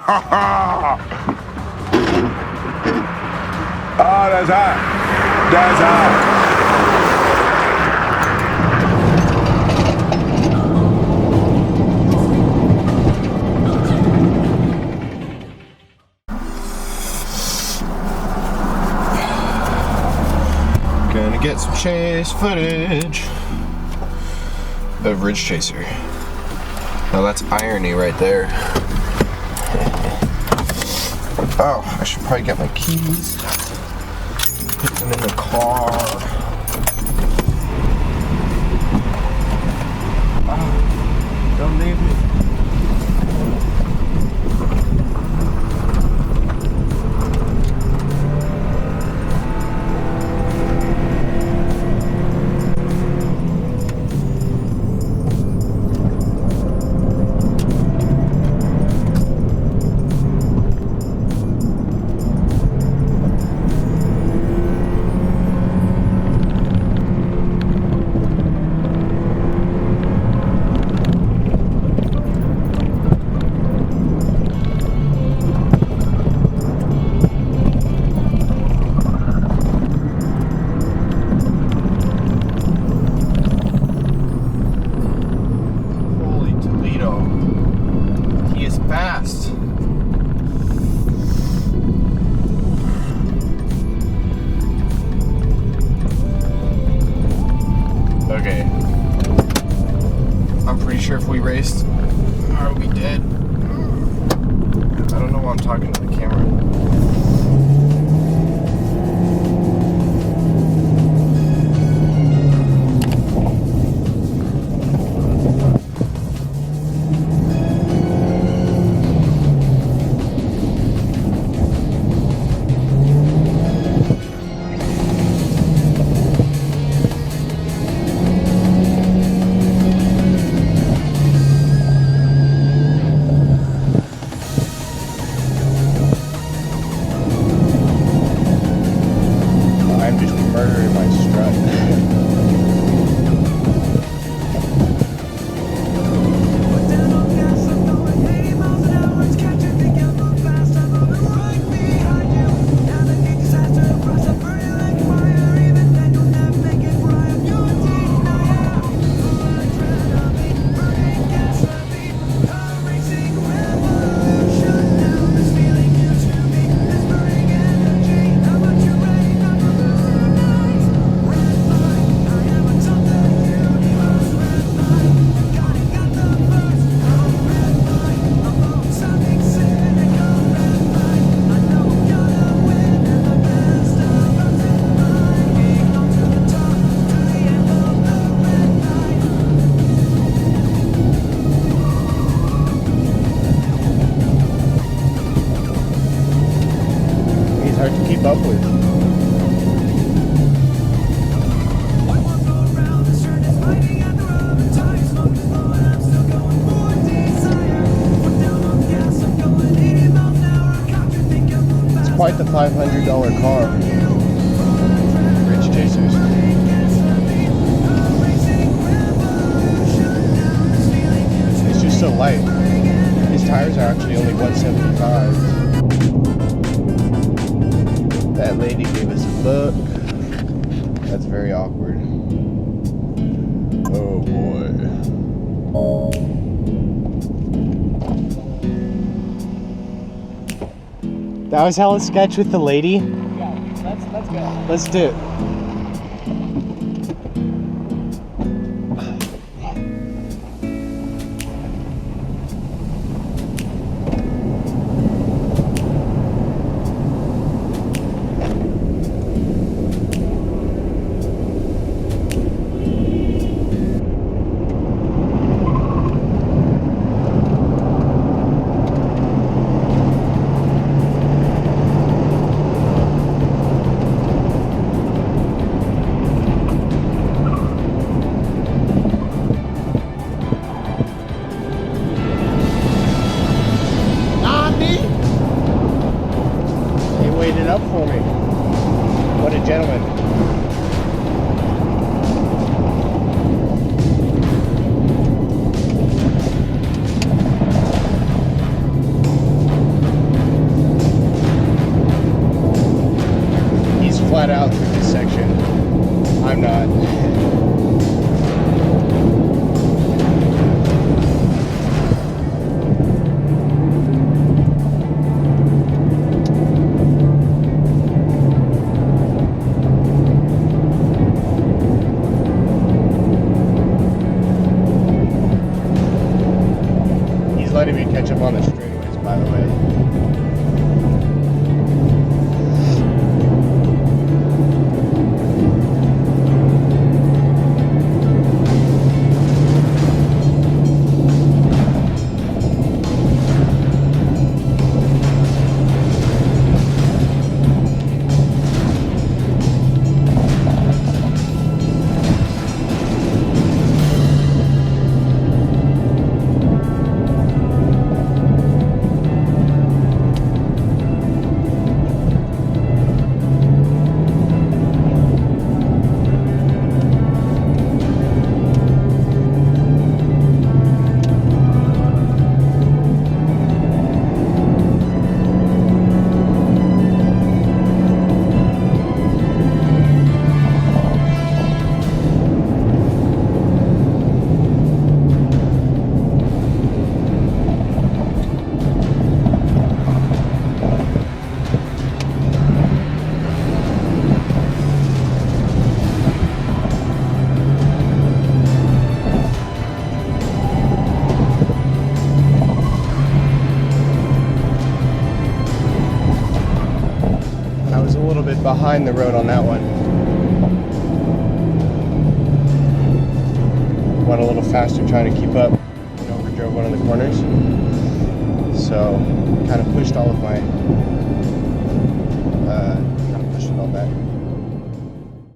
Oh, that's hot. That's hot. Gonna get some chase footage of Ridge Chaser. Now that's irony right there. Oh, I should probably get my keys. Put them in the car. Oh, don't leave me. Okay. I'm pretty sure if we raced, I would be dead. I don't know why I'm talking to the camera. Up with. It's quite the $500 car. Ridge Chasers. It's just so light. His tires are actually only 175. That lady gave us a book. That's very awkward. Oh boy. That was hella sketch with the lady. Yeah, let's go. Let's do it. Up for me. What a gentleman. little bit behind the road on that one. Went a little faster trying to keep up and overdrove one of the corners. So kind of pushed all of my, kind of pushed it all back.